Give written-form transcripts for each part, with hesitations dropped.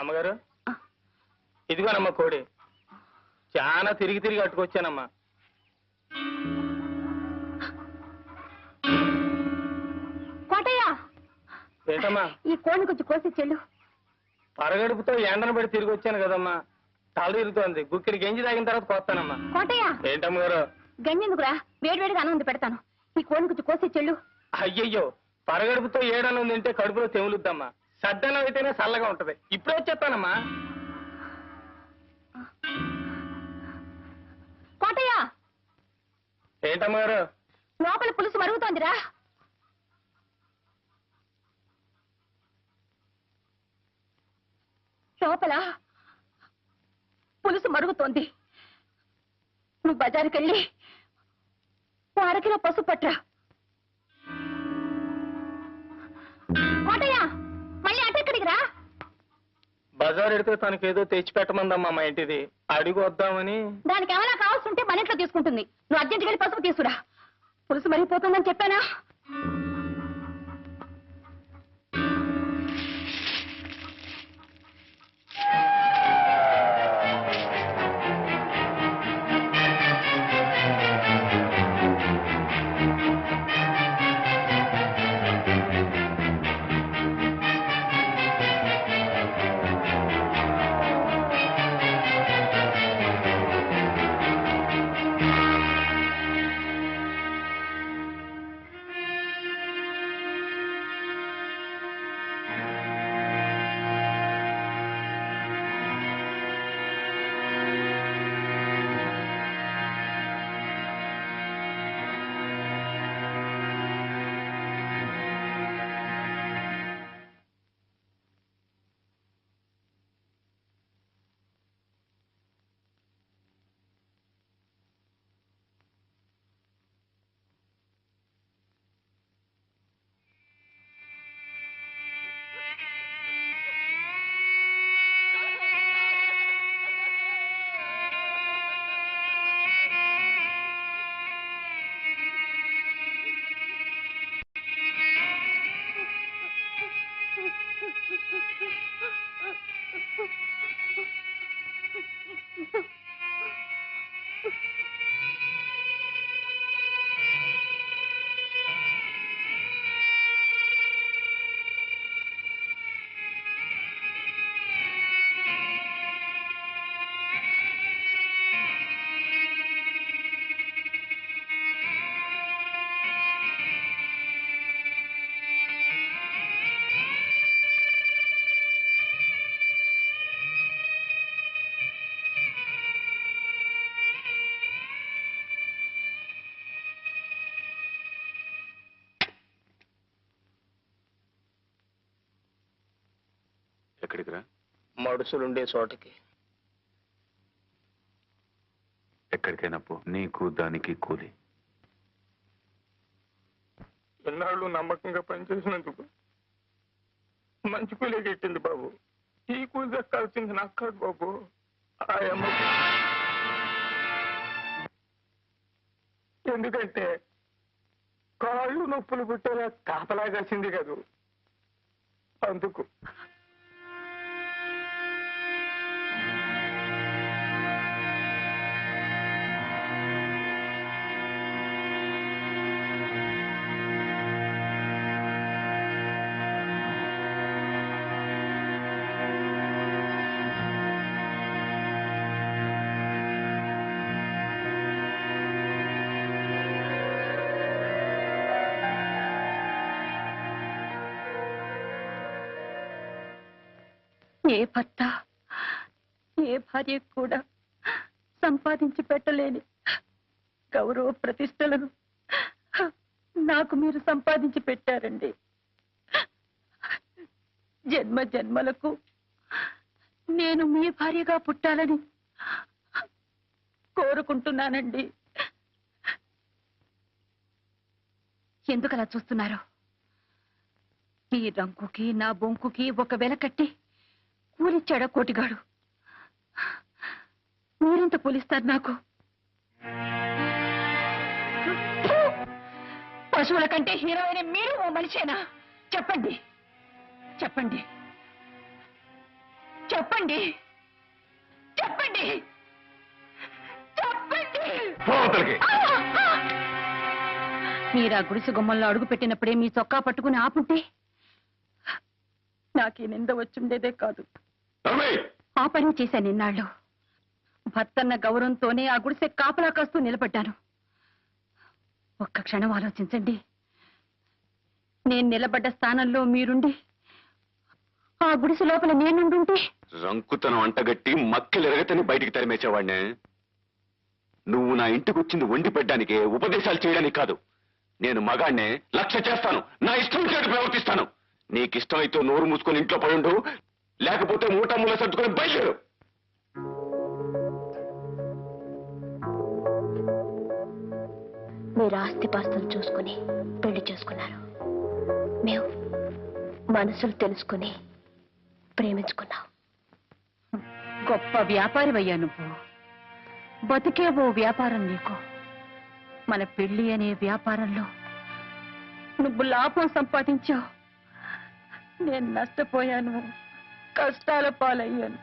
అమ్మగారు ఇదిగోనమ్మా కోడి. చాలా తిరిగి తిరిగి అట్టుకొచ్చానమ్మా. కోటయ్య, ఏంటమ్మా? ఈ కోడిని కొంచెం కోసి చెల్లు. పరగడుపుతో ఎండను పడి తిరిగి వచ్చాను కదమ్మా, తల తిరుగుతోంది. గుక్కిడి గంజి తాగిన తర్వాత కోస్తానమ్మా. కోటయ్య, ఏంటమ్మగారు? గంజి ఎందుకురా, వేడివేడిగా అన్నం ఉంది పెడతాను. ఈ కోడిని కొంచెం కోసి చెల్లు. అయ్యయ్యో, పరగడుపుతో ఏడన్నం తింటే కడుపులో తెములుద్దమ్మా. సద్దన్నం అయితేనే చల్లగా ఉంటది. ఇప్పుడే వచ్చేస్తానమ్మా. కోటయ్య, ఏంటమ్మగారు? లోపల పులుసు మరుగుతోందిరా. లోపల పులుసు మరుగుతోంది. నువ్వు బజారుకెళ్ళి 1/2 కిలో పసుపు పట్రా. కోటయ్య, మళ్ళీ అటెక్కడికి రా. బజార్ ఎడితే తనకేదో తెచ్చి పెట్టమందమ్మా మా ఇంటిది. అడిగి వద్దామని. దానికి ఏమైనా కావాల్సి ఉంటే మన ఇంట్లో తీసుకుంటుంది. నువ్వు అర్జెంట్గా వెళ్ళి పసుపు తీసుకురా. పులుసు మరిగిపోతుందని చెప్పానా? ఎక్కడికి రా? మడుసులుండే చోటకి. ఎక్కడికైనా పో, నీకు దానికి కూలి. ఎన్నాళ్ళు నమ్మకంగా పనిచేసినందుకు మంచి కూలీ గిట్టింది బాబు. ఈ కూలి దక్కాల్సింది నాకు కాదు బాబు, ఆ అమ్మకు. ఎందుకంటే కాళ్ళు నొప్పులు పుట్టేలా కాపలా కాసింది కదూ, అందుకు. ఏ భర్త ఏ భార్య కూడా సంపాదించి పెట్టలేని గౌరవ ప్రతిష్టలను నాకు మీరు సంపాదించి పెట్టారండి. జన్మ జన్మలకు నేను మీ భార్యగా పుట్టాలని కోరుకుంటున్నానండి. ఎందుకలా చూస్తున్నారు? ఈ రంకుకి నా బొంకుకి ఒక వెల కట్టి కూలిచ్చాడా కోటిగాడు? మీరెంత కూలిస్తారు నాకు? పశువుల కంటే హీరోయిన్ మీరు ఓ మనిషేనా? చెప్పండి చెప్పండి చెప్పండి చెప్పండి చెప్పండి. మీరు ఆ గుడిసె గుమ్మంలో అడుగు పెట్టినప్పుడే మీ చొక్కా పట్టుకుని ఆపుంటే నాకీ నింద వచ్చుండేదే కాదు. ఆ పని చేశాను నిన్నాళ్ళు. భర్తన్న గౌరవంతోనే ఆ గుడిసె కాపలా కాస్తూ నిలబడ్డాను. ఒక్క క్షణం ఆలోచించండి. నేను నిలబడ్డ స్థానంలో మీరుండి ఆ గుడిసె లోపల నేనుండుంటే రంకుతనం అంటగట్టి మక్కలెరగతని బయటికి తరిమేసేవాడినే. నువ్వు నా ఇంటికి వచ్చింది వండి పెట్టడానికే, ఉపదేశాలు చేయడానికి కాదు. నేను మగాడినే, లక్ష్య చేస్తాను, నా ఇష్టం చేటు ప్రవర్తిస్తాను. నీకిష్టమైతే నోరు మూసుకొని ఇంట్లో పడుండు, లేకపోతే మూటమ్ముల సర్దుకొని బయలుదేరు. మీరు ఆస్తిపాస్తులు చూసుకుని పెళ్లి చేసుకున్నారు. మేము మనసులు తెలుసుకుని ప్రేమించుకున్నాం. గొప్ప వ్యాపారి అయ్యా నువ్వు. బతికే ఓ వ్యాపారం నీకు. మన పెళ్లి అనే వ్యాపారంలో నువ్వు లాభం సంపాదించావు, నేను నష్టపోయాను, కష్టాల పాలయ్యాను.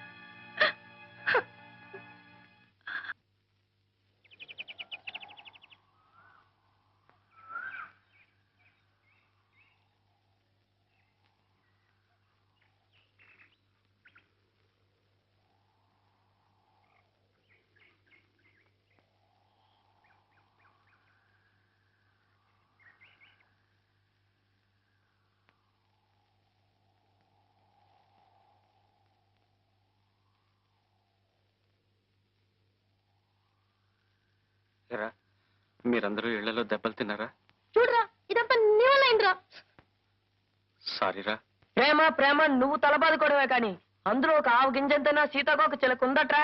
మీరందరూ ఇళ్లలో దెబ్బలు తిన్నారా? చూడరా, ఇదంతా నీ వల్ల అయిందిరా. సారీరా. ప్రేమ ప్రేమ నువ్వు తలబాదుకోవడమే కానీ అందులో ఒక ఆవు గింజంతైనా సీతాకోక చిలకుందట్రా.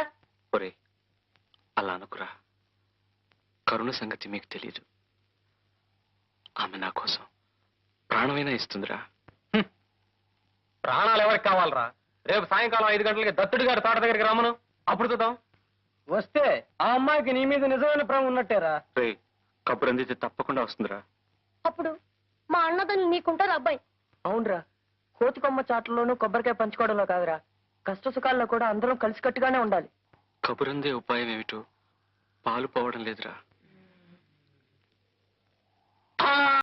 ఒరే, అలా అనుకురా. కరుణ సంగతి మీకు తెలీదు. ఆమె నా కోసం ప్రాణమైనా ఇస్తుందిరా. ప్రాణాలు ఎవరికి కావాలరా? రేపు సాయంకాలం 5 గంటలకి దత్తుడి గారి తోట దగ్గరికి రమ్మను, అప్పుడు చూద్దాం. వస్తే ఆ అమ్మాయికి నీ మీద నిజమైన ప్రేమ ఉన్నట్టేరా. రే, కబురు అందితే తప్పకుండా వస్తుందిరా. అప్పుడు మా అన్నదని నీకుంటారు అబ్బాయి. అవునరా, కోతికొమ్మ చాట్లలోనూ కొబ్బరికాయ పంచుకోవడంలో కాదురా, కష్ట సుఖాల్లో కూడా అందరం కలిసికట్టుగానే ఉండాలి. కబురందే ఉపాయం ఏమిటో పాలు పోవడం లేదురా.